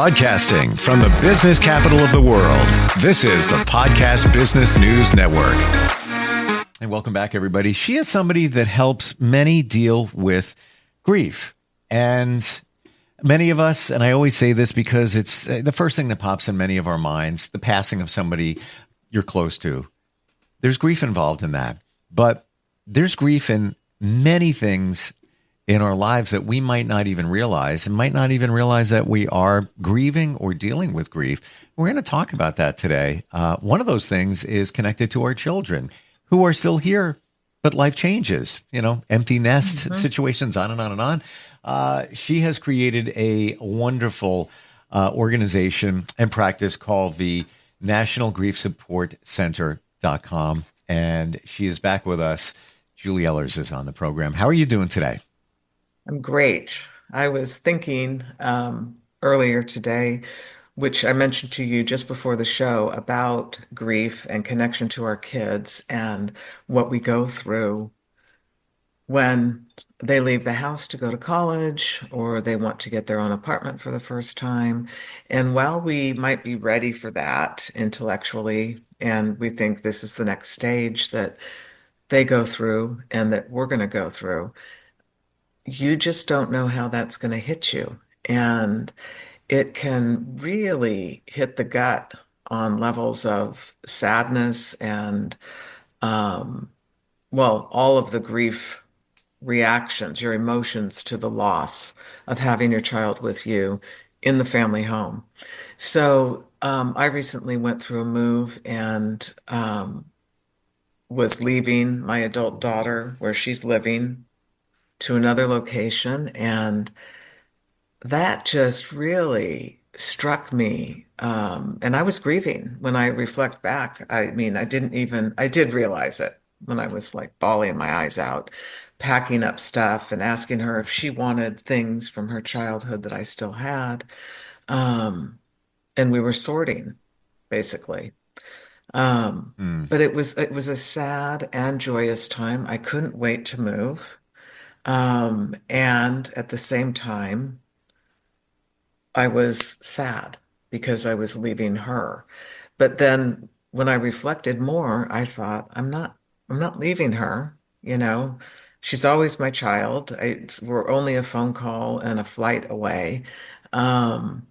Broadcasting from the business capital of the world, this is the Podcast Business News Network. And welcome back, everybody. She is somebody that helps many deal with grief. And many of us, and I always say this because it's the first thing that pops in many of our minds, the passing of somebody you're close to. There's grief involved in that. But there's grief in many things in our lives that we might not even realize, and might not even realize that we are grieving or dealing with grief. We're going to talk about that today. One of those things is connected to our children who are still here, but life changes, empty nest situations, on and on and on. She has created a wonderful organization and practice called the National Grief Support Center.com. And she is back with us. Julie Ehlers is on the program. How are you doing today? I'm great. I was thinking earlier today, which I mentioned to you just before the show, about grief and connection to our kids and what we go through when they leave the house to go to college or they want to get their own apartment for the first time. And while we might be ready for that intellectually, and we think this is the next stage that they go through and that we're going to go through, you just don't know how that's going to hit you. And it can really hit the gut on levels of sadness and, all of the grief reactions, your emotions to the loss of having your child with you in the family home. So I recently went through a move and was leaving my adult daughter where she's living to another location, and that just really struck me. And I was grieving when I reflect back. I did realize it when I was like bawling my eyes out, packing up stuff and asking her if she wanted things from her childhood that I still had. And we were sorting, basically. But it was a sad and joyous time. I couldn't wait to move. And at the same time, I was sad because I was leaving her. But then when I reflected more, I thought, I'm not leaving her. She's always my child. We're only a phone call and a flight away. And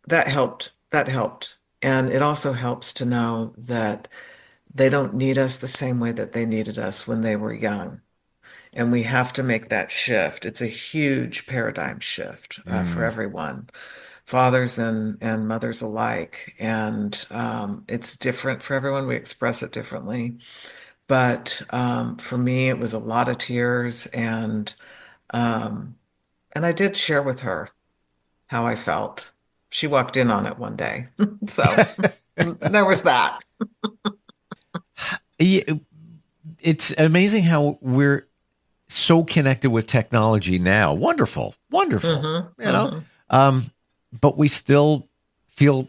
that helped. And it also helps to know that they don't need us the same way that they needed us when they were young. And we have to make that shift. It's a huge paradigm shift for everyone, fathers and mothers alike. And it's different for everyone. We express it differently. But for me, it was a lot of tears. And I did share with her how I felt. She walked in on it one day. So there was that. It's amazing how we're so connected with technology now. Wonderful. But we still feel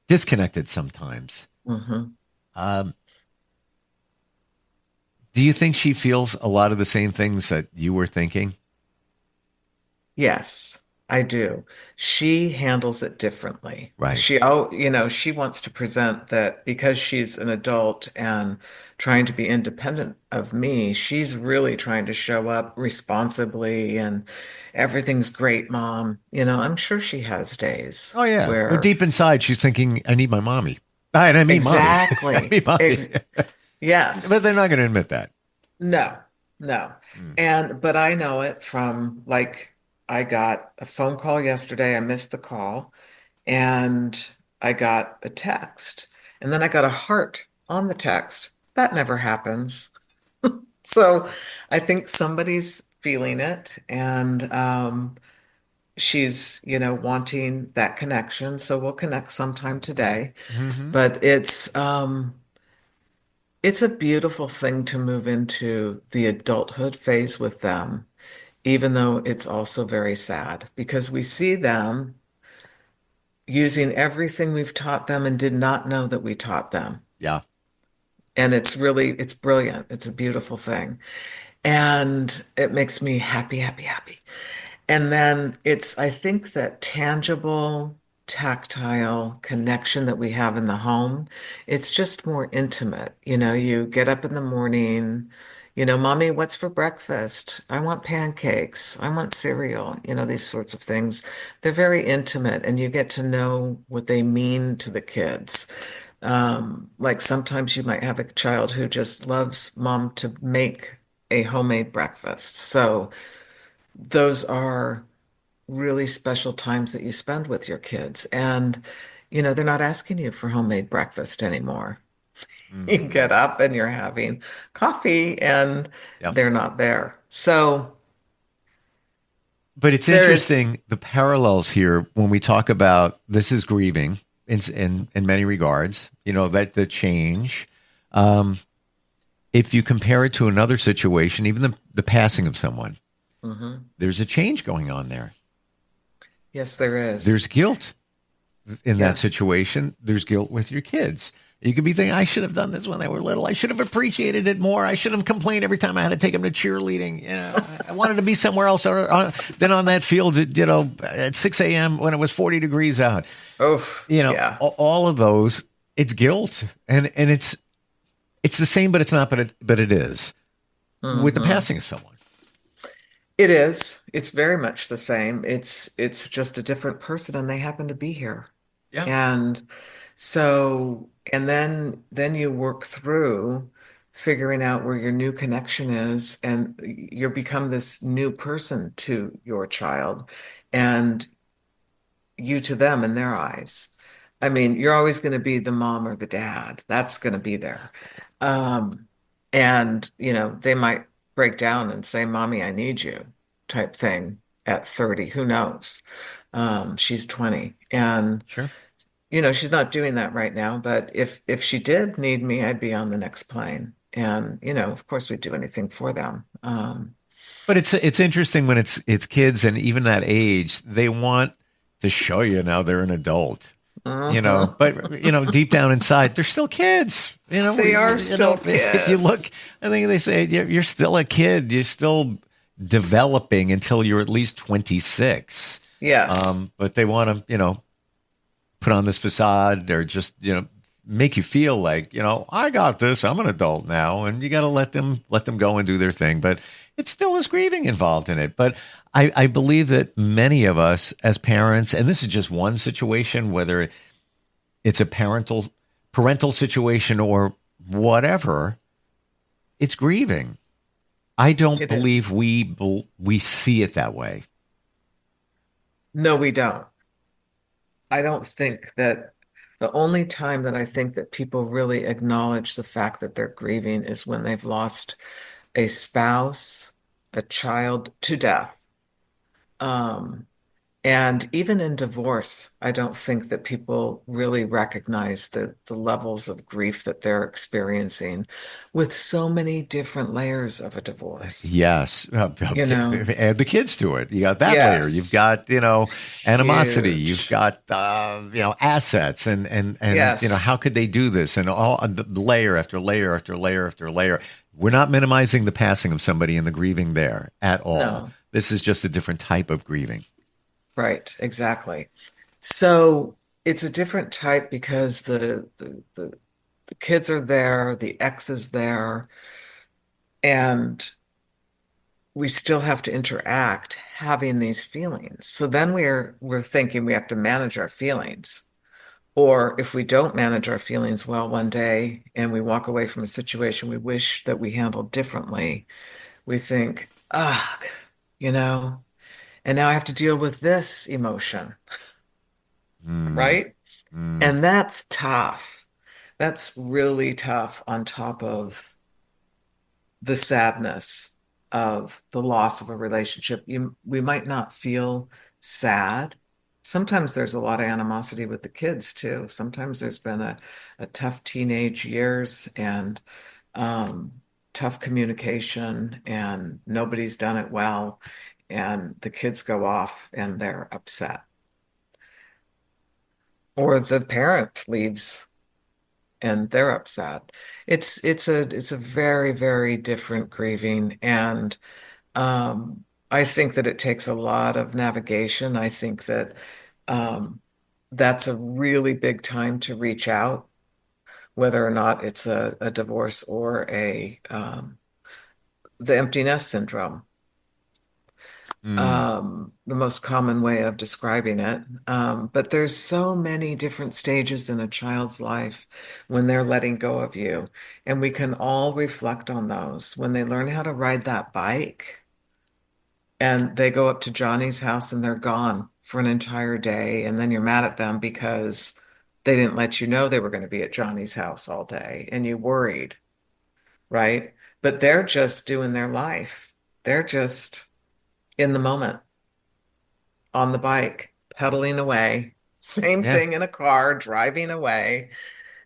disconnected sometimes. Do you think she feels a lot of the same things that you were thinking? Yes, I do. She handles it differently. Right. She wants to present that because she's an adult and trying to be independent of me, she's really trying to show up responsibly and everything's great, Mom. I'm sure she has days. Oh, yeah. Where But deep inside, she's thinking, I need my mommy. I mean, exactly. mommy. I mean, mommy. Yes. But they're not going to admit that. No. But I know it from I got a phone call yesterday. I missed the call, and I got a text, and then I got a heart on the text. That never happens. So I think somebody's feeling it, and she's, wanting that connection. So we'll connect sometime today. But it's a beautiful thing to move into the adulthood phase with them, even though it's also very sad because we see them using everything we've taught them and did not know that we taught them. Yeah. And it's brilliant. It's a beautiful thing. And it makes me happy, happy, happy. And then I think that tangible, tactile connection that we have in the home, it's just more intimate. You get up in the morning, Mommy, what's for breakfast? I want pancakes. I want cereal, these sorts of things. They're very intimate, and you get to know what they mean to the kids. Like sometimes you might have a child who just loves mom to make a homemade breakfast. So those are really special times that you spend with your kids. And, they're not asking you for homemade breakfast anymore. You Hmm. get up and you're having coffee and Yep. they're not there. So But it's there's, interesting the parallels here when we talk about this is grieving in many regards. That the change. Um, if you compare it to another situation, even the passing of someone, Mhm. there's a change going on there. Yes, there is. There's guilt in that Yes. situation. There's guilt with your kids. You could be thinking, I should have done this when they were little. I should have appreciated it more. I should have complained every time I had to take them to cheerleading. I wanted to be somewhere else than on that field, at 6 a.m. when it was 40 degrees out. Oh, yeah. All of those, it's guilt. And it's the same, but it's not, but it is with the Hmm. passing of someone. It is. It's very much the same. It's just a different person and they happen to be here. Yeah. And and then you work through figuring out where your new connection is, and you become this new person to your child and you to them in their eyes. I mean, you're always going to be the mom or the dad. That's going to be there. Um, and, they might break down and say, Mommy, I need you, type thing at 30. Who knows? She's 20. And, Sure. she's not doing that right now. But if she did need me, I'd be on the next plane. And, of course, we'd do anything for them. But it's interesting when it's kids and even that age, they want to show you now they're an adult. Mhm. But deep down inside, they're still kids. They are still If you look, kids. I think they say you're still a kid. You're still developing until you're at least 26. Yes. But they want to, put on this facade or just, make you feel like, I got this. I'm an adult now, and you got to let them go and do their thing. But it still is grieving involved in it. But I believe that many of us as parents, and this is just one situation, whether it's a parental situation or whatever, it's grieving. I don't It is. believe we see it that way. No, we don't. I don't think that the only time that I think that people really acknowledge the fact that they're grieving is when they've lost a spouse, a child to death. Um, and even in divorce, I don't think that people really recognize the levels of grief that they're experiencing with so many different layers of a divorce. Yes. You know, Add the kids to it. You got that layer. You've yes, got, it's animosity. You've huge. got, assets and, Yes, how could they do this? And all the layer after layer after layer after layer. We're not minimizing the passing of somebody and the grieving there at all. no, This is just a different type of grieving. right, exactly. So it's a different type because the kids are there, the ex is there, and we still have to interact having these feelings. So then we're thinking we have to manage our feelings. Or if we don't manage our feelings well one day and we walk away from a situation we wish that we handled differently, we think, ah, you know, and now I have to deal with this emotion, Mm, right? mm. And that's tough. That's really tough on top of the sadness of the loss of a relationship. We might not feel sad. Sometimes there's a lot of animosity with the kids too. Sometimes there's been a tough teenage years and um, tough communication, and nobody's done it well. And the kids go off and they're upset. Or the parent leaves and they're upset. It's a very, very different grieving. And um, I think that it takes a lot of navigation. I think that um, that's a really big time to reach out, whether or not it's a divorce or the empty nest syndrome. Mm. The most common way of describing it. But there's so many different stages in a child's life when they're letting go of you. And we can all reflect on those. When they learn how to ride that bike and they go up to Johnny's house and they're gone for an entire day, and then you're mad at them because they didn't let you know they were going to be at Johnny's house all day and you worried, right? But they're just doing their life. They're just in the moment on the bike, pedaling away. Same Yeah. thing in a car, driving away.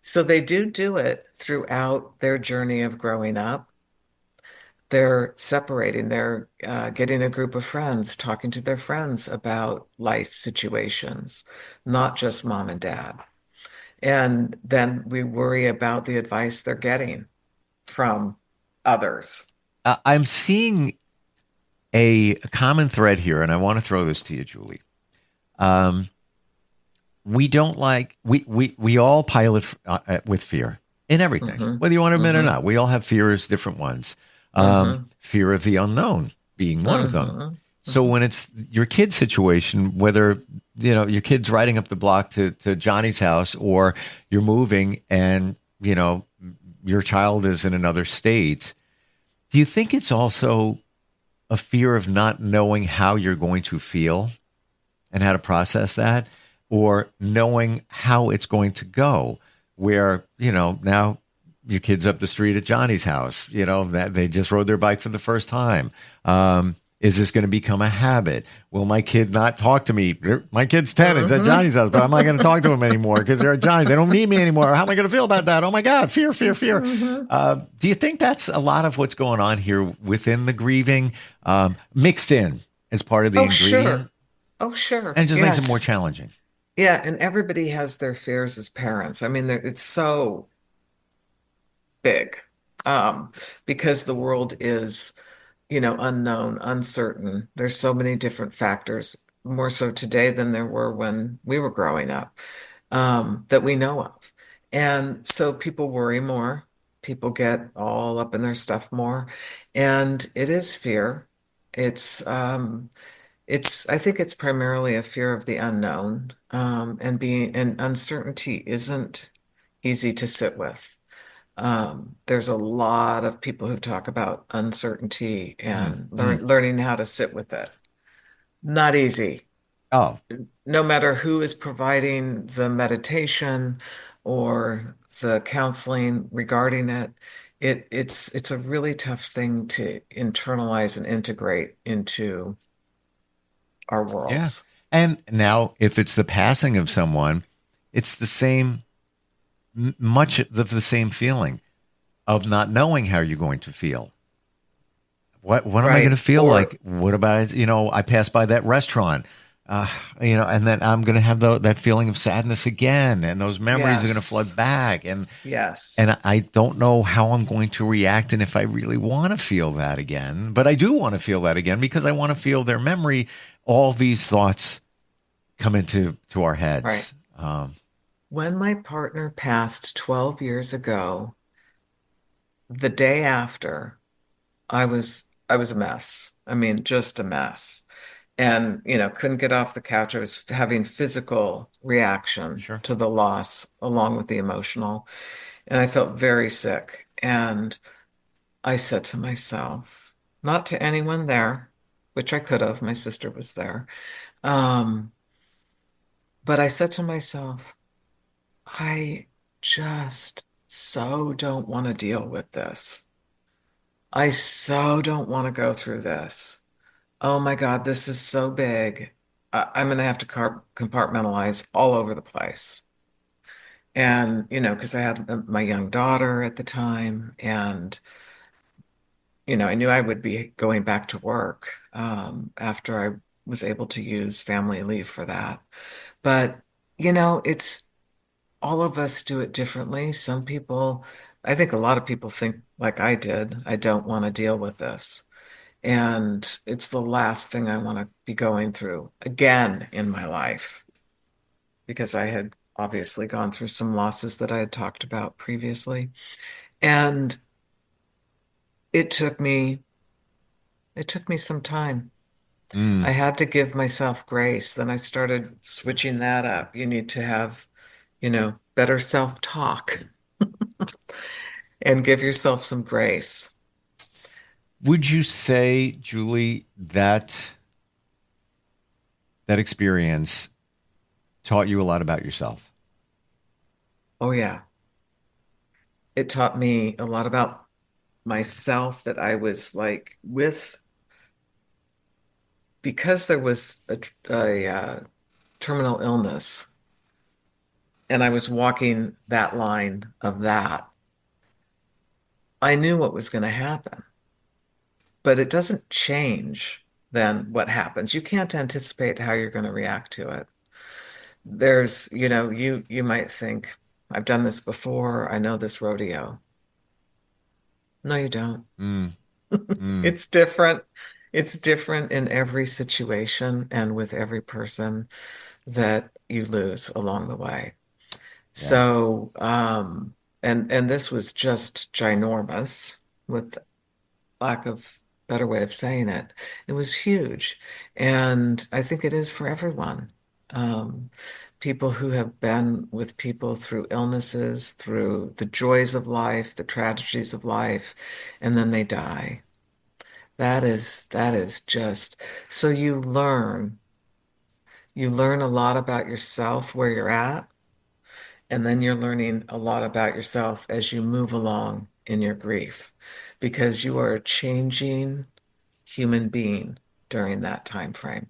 So they do it throughout their journey of growing up. They're separating, they're getting a group of friends, talking to their friends about life situations, not just mom and dad. And then we worry about the advice they're getting from others. I'm seeing a common thread here, and I want to throw this to you, Julie. Um, we don't like we all pilot with fear in everything, Hmm. whether you want to admit it or Hmm. not. We all have fears, different ones. Hmm. Fear of the unknown being one of them. Hmm. So when it's your kid's situation, whether your kid's riding up the block to Johnny's house, or you're moving and your child is in another state, do you think it's also a fear of not knowing how you're going to feel and how to process that, or knowing how it's going to go? Where, now your kid's up the street at Johnny's house, that they just rode their bike for the first time. Is this going to become a habit? Will my kid not talk to me? My kid's 10, he's at Hmm. Johnny's house, but I'm not going to talk to him anymore because they're at Johnny's. They don't need me anymore. How am I going to feel about that? Oh my God, fear, fear, fear. Hmm. Do you think that's a lot of what's going on here within the grieving, mixed in as part of the Oh, ingredient? sure. Oh, sure. And it just makes it more Yes. challenging. Yeah. And everybody has their fears as parents. I mean, it's so big because the world is, unknown, uncertain. There's so many different factors, more so today than there were when we were growing up, that we know of. And so people worry more. People get all up in their stuff more. And it is fear. I think it's primarily a fear of the unknown, and uncertainty isn't easy to sit with. There's a lot of people who talk about uncertainty Mm, and mm. learning how to sit with it. Not easy. Oh, No matter who is providing the meditation or the counseling regarding it, it's a really tough thing to internalize and integrate into our yeah. worlds. And now, if it's the passing of someone, it's the same, much of the same feeling of not knowing how you're going to feel. What am I going to Right. feel Or like? What about, I passed by that restaurant, and then I'm going to have that feeling of sadness again, and those memories are going to flood yes, back, and yes, I don't know how I'm going to react, and if I really want to feel that again. But I do want to feel that again because I want to feel their memory. All these thoughts come into our right. heads. When my partner passed 12 years ago, the day after, I was a mess. I mean, just a mess. And, couldn't get off the couch. I was having physical reaction Sure. to the loss along with the emotional. And I felt very sick. And I said to myself, not to anyone there, which I could have, my sister was there. Um, but I said to myself, I just so don't want to deal with this. I so don't want to go through this. Oh my God, this is so big. I'm going to have to compartmentalize all over the place. And, because I had my young daughter at the time, and, I knew I would be going back to work after I was able to use family leave for that. But, it's all of us do it differently. Some people, I think a lot of people think like I did, I don't want to deal with this. And it's the last thing I want to be going through again in my life because I had obviously gone through some losses that I had talked about previously. And it took me it took me some time. Mm. I had to give myself grace. Then I started switching that up. You need to have, better self-talk and give yourself some grace. Would you say, Julie, that that experience taught you a lot about yourself? Oh yeah. It taught me a lot about myself that I was like because there was a terminal illness and I was walking that line of that. I knew what was going to happen, but it doesn't change then what happens. You can't anticipate how you're going to react to it. You might think, I've done this before, I know this rodeo. No, you don't. Mm. Mm. It's different. It's different in every situation and with every person that you lose along the way. Yeah. So, and this was just ginormous with lack of better way of saying it. It was huge. And I think it is for everyone. Um, People who have been with people through illnesses, through the joys of life, the tragedies of life, and then they die. That is just so you learn a lot about yourself where you're at, and then you're learning a lot about yourself as you move along in your grief because you are a changing human being during that time frame.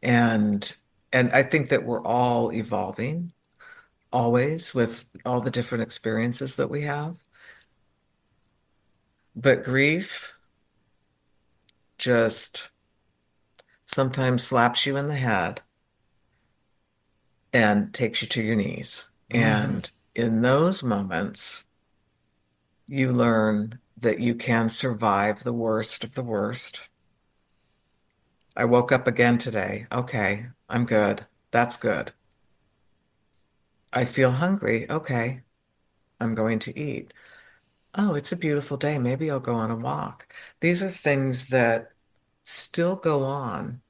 And and I think that we're all evolving always with all the different experiences that we have. But grief just sometimes slaps you in the head and takes you to your knees. Hmm. And in those moments, you learn that you can survive the worst of the worst. I woke up again today. Okay, I'm good. That's good. I feel hungry. Okay, I'm going to eat. Oh, it's a beautiful day. Maybe I'll go on a walk. These are things that still go on,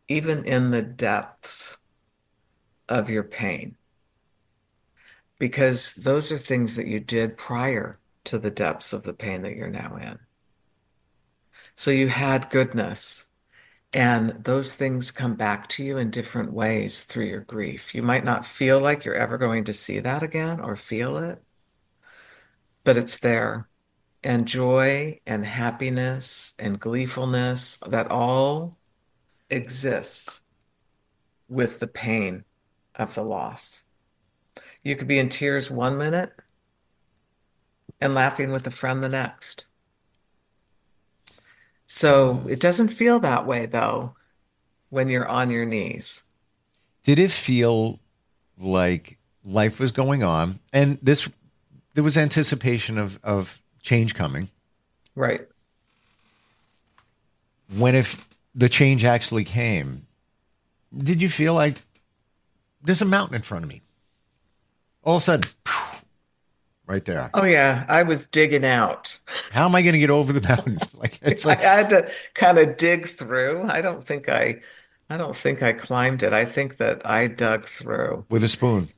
even in the depths of your pain, because those are things that you did prior to the depths of the pain that you're now in. So you had goodness, and those things come back to you in different ways through your grief. You might not feel like you're ever going to see that again or feel it, but it's there. And joy and happiness and gleefulness, that all exists with the pain of the loss. You could be in tears 1 minute and laughing with a friend the next. So it doesn't feel that way though when you're on your knees. Did it feel like life was going on and there was anticipation of change coming? Right. When if the change actually came, did you feel like there's a mountain in front of me? All of a sudden, right there. Oh yeah, I was digging out. How am I going to get over the mountain? Like it's I like had to kind of dig through. I don't think I climbed it. I think that I dug through. with a spoon.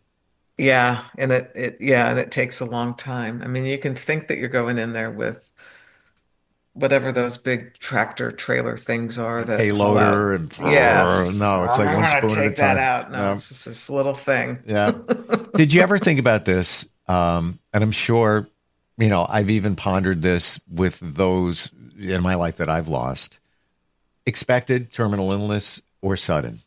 Yeah, and yeah, and it takes a long time. I mean, you can think that you're going in there with whatever those big tractor trailer things are A that haul out. payloader and Yes, no, it's like I'm one gonna spoon at a take that time. out. No, No, it's just this little thing. yeah. Did you ever think about this? And I'm sure, I've even pondered this with those in my life that I've lost. Expected terminal illness or sudden?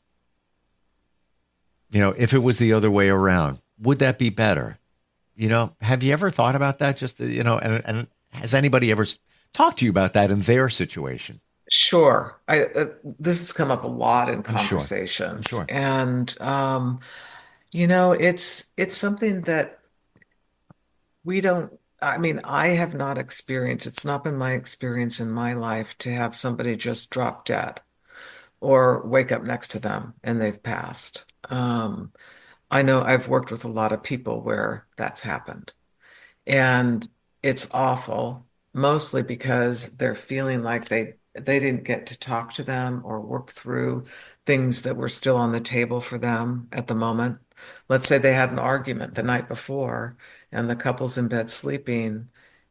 If it was the other way around, would that be better? Have you ever thought about that? Just, and has anybody ever talked to you about that in their situation? Sure. This has come up a lot in I'm sure. I'm conversations, sure. and it's something that we don't. I mean, I have not experienced, it's not been my experience in my life to have somebody just drop dead or wake up next to them and they've passed. I know I've worked with a lot of people where that's happened. And it's awful, mostly because they're feeling like they didn't get to talk to them or work through things that were still on the table for them at the moment. Let's say they had an argument the night before and the couple's in bed sleeping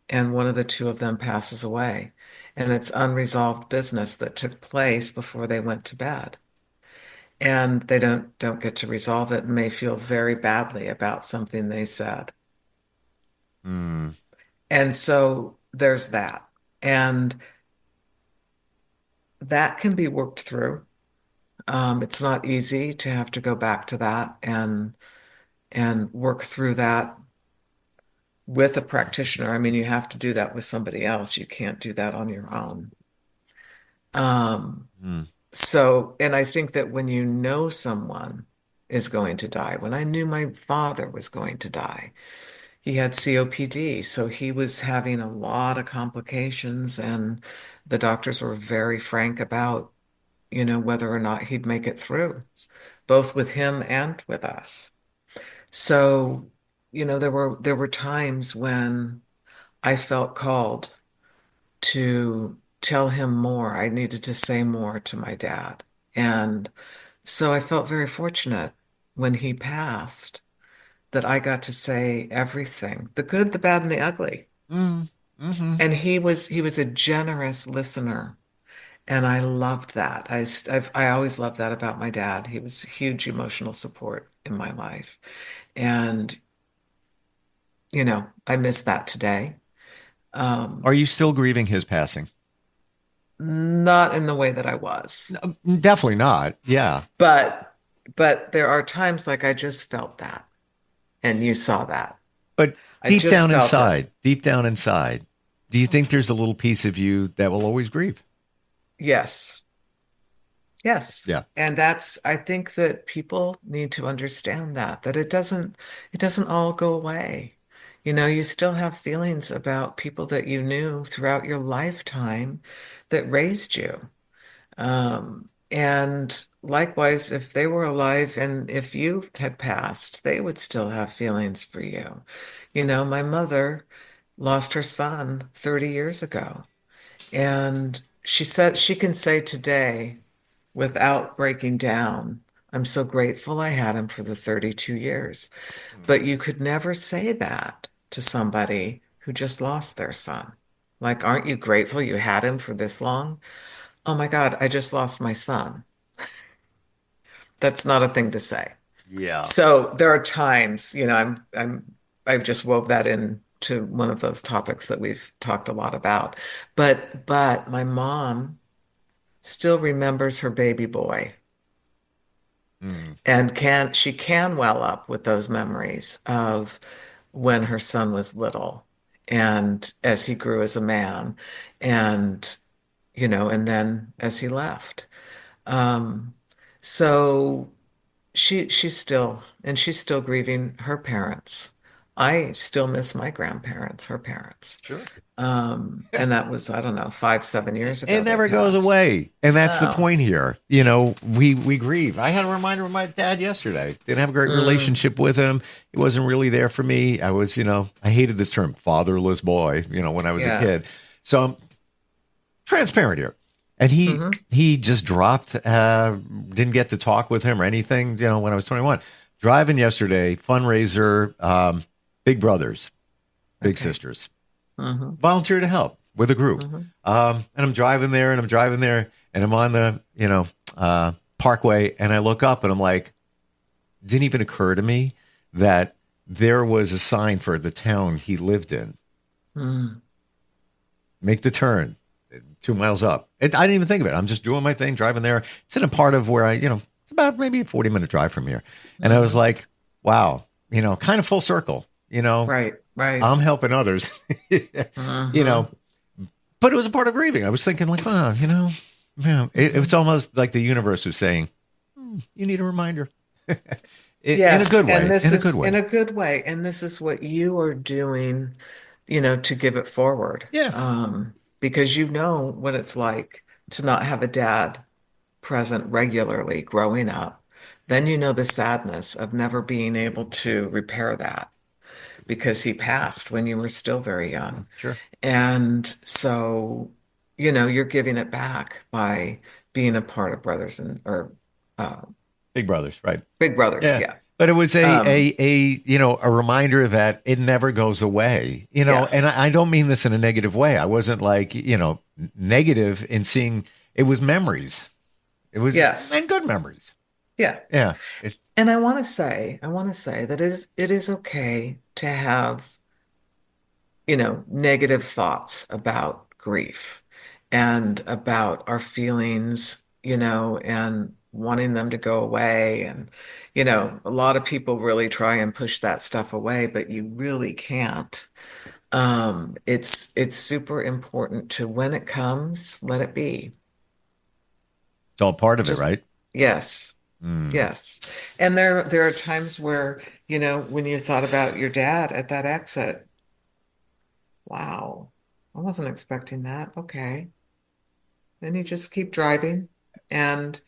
and one of the two of them passes away. And it's unresolved business that took place before they went to bed. And they don't get to resolve it and may feel very badly about something they said. Mm, And so there's that. And that can be worked through. It's not easy to have to go back to that and work through that with a practitioner. I mean, you have to do that with somebody else. You can't do that on your own. Um, mm, so, and I think that when you know someone is going to die, when I knew my father was going to die, he had COPD, so he was having a lot of complications, and the doctors were very frank about, whether or not he'd make it through, both with him and with us. So, there were times when I felt called to tell him more. I needed to say more to my dad. And so I felt very fortunate when he passed that I got to say everything, the good, the bad, and the ugly. mm, mm-hmm. And he was a generous listener, and I loved that. I always loved that about my dad. He was huge emotional support in my life, and I miss that today. Are Um, you still grieving his passing? Not in the way that I was, No, definitely not. Yeah. but there are times like I just felt that, and you saw that. But I just felt it. deep down inside, do you think there's a little piece of you that will always grieve? Yes. Yes. Yeah. And I think that people need to understand that it doesn't all go away. You still have feelings about people that you knew throughout your lifetime that raised you. And likewise, if they were alive and if you had passed, they would still have feelings for you. My mother lost her son 30 years ago, and she said she can say today, without breaking down, I'm so grateful I had him for the 32 years. Mm. But you could never say that to somebody who just lost their son. Like, aren't you grateful you had him for this long? Oh my God, I just lost my son. That's not a thing to say. Yeah. So there are times, I've just wove that into one of those topics that we've talked a lot about. But my mom still remembers her baby boy. Mm. And she can well up with those memories of when her son was little and as he grew as a man and and then as he left. Um, so she's still grieving her parents. I still miss my grandparents, her parents. Sure. And that was, I don't know, 5, 7 years It ago they never goes passed. away. And that's the No. point here. We grieve. I had a reminder of my dad yesterday. Didn't have a great Mm, relationship with him. He wasn't really there for me. I was, I hated this term, fatherless boy, when I was a yeah. kid. So I'm transparent here. And he Hmm. he just dropped, didn't get to talk with him or anything, when I was 21. Driving yesterday, fundraiser, big brothers, big Okay. sisters. Hmm. Volunteer to help with a group. Hmm. And I'm driving there and I'm on the, parkway and I look up and I'm like, didn't even occur to me that there was a sign for the town he lived in. Mm. Make the turn 2 miles up. I didn't even think of it. I'm just doing my thing, driving there. It's in a part of where it's about maybe a 40-minute drive from here. And I was Hmm. like, wow, kind of full circle, Right, right. I'm helping others, you know, Hmm. but it was a part of grieving. I was thinking like, wow, yeah, it was Hmm. almost like the universe was saying, you need a reminder in a Yes, good and way, this in a good is in way. a good way, and this is what you are doing. to give it forward. Yeah. Because you know what it's like to not have a dad present regularly growing up. Then you know the sadness of never being able to repair that because he passed when you were still very young. Sure. And so, you're giving it back by being a part of brothers or uh, Big Brothers, right? big brothers. Yeah. Yeah. But it was Um, a reminder that it never goes away, yeah. and I don't mean this in a negative way. I wasn't like, negative in seeing it was memories. It was, Yes. and good memories. Yeah. Yeah. It, And I want to say that it is okay to have, negative thoughts about grief and about our feelings, and wanting them to go away. And, a lot of people really try and push that stuff away, but you really can't. It's super important to, when it comes, let it be. it's all part of it, Just, right? yes. Mm. Yes. And there are times where, when you thought about your dad at that exit, wow, I wasn't expecting that. Okay. Then you just keep driving and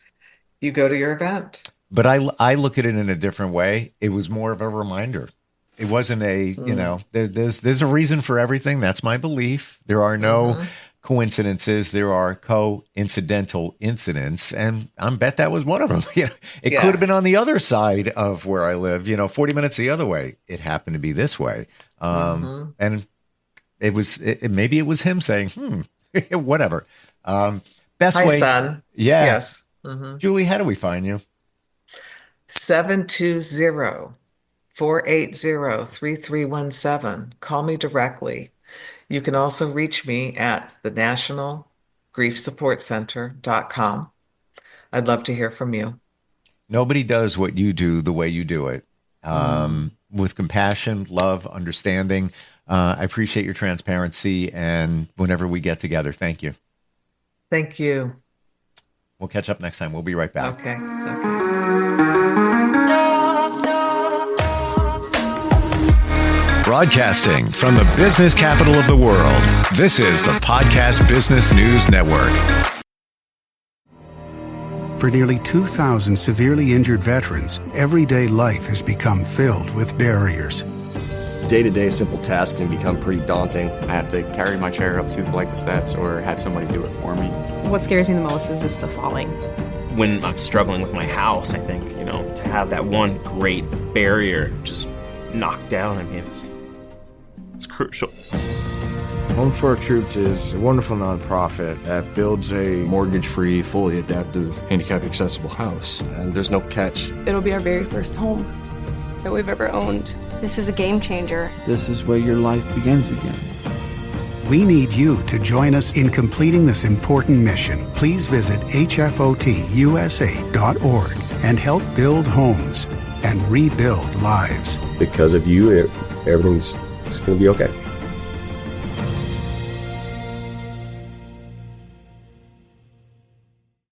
you go to your event. But I look at it in a different way. It was more of a reminder. It wasn't Mm. there's a reason for everything. That's my belief. There are no Hmm. coincidences. There are coincidental incidents. And I bet that was one of them. It could have been on Yes. the other side of where I live, 40 minutes the other way. It happened to be this way. Hmm. And maybe it was him saying, whatever. Best Hi, way. son. Yeah. Yes. Julie, how do we find you? 720-480-3317. Call me directly. You can also reach me at the National Grief Support Center.com. I'd love to hear from you. Nobody does what you do the way you do it, Mm. with compassion, love, understanding. I appreciate your transparency. And whenever we get together, thank you. Thank you. We'll catch up next time. We'll be right back. Okay. Okay. Broadcasting from the business capital of the world, this is the Podcast Business News Network. For nearly 2,000 severely injured veterans, everyday life has become filled with barriers. Day-to-day simple tasks can become pretty daunting. I have to carry my chair up 2 flights of steps or have somebody do it for me. What scares me the most is just the falling. When I'm struggling with my house, I think, to have that one great barrier just knocked down, it's crucial. Home for Our Troops is a wonderful nonprofit that builds a mortgage-free, fully adaptive, handicap-accessible house. And there's no catch. It'll be our very first home that we've ever owned. This is a game changer. This is where your life begins again. We need you to join us in completing this important mission. Please visit hfotusa.org and help build homes and rebuild lives. Because of you, everything's going to be okay.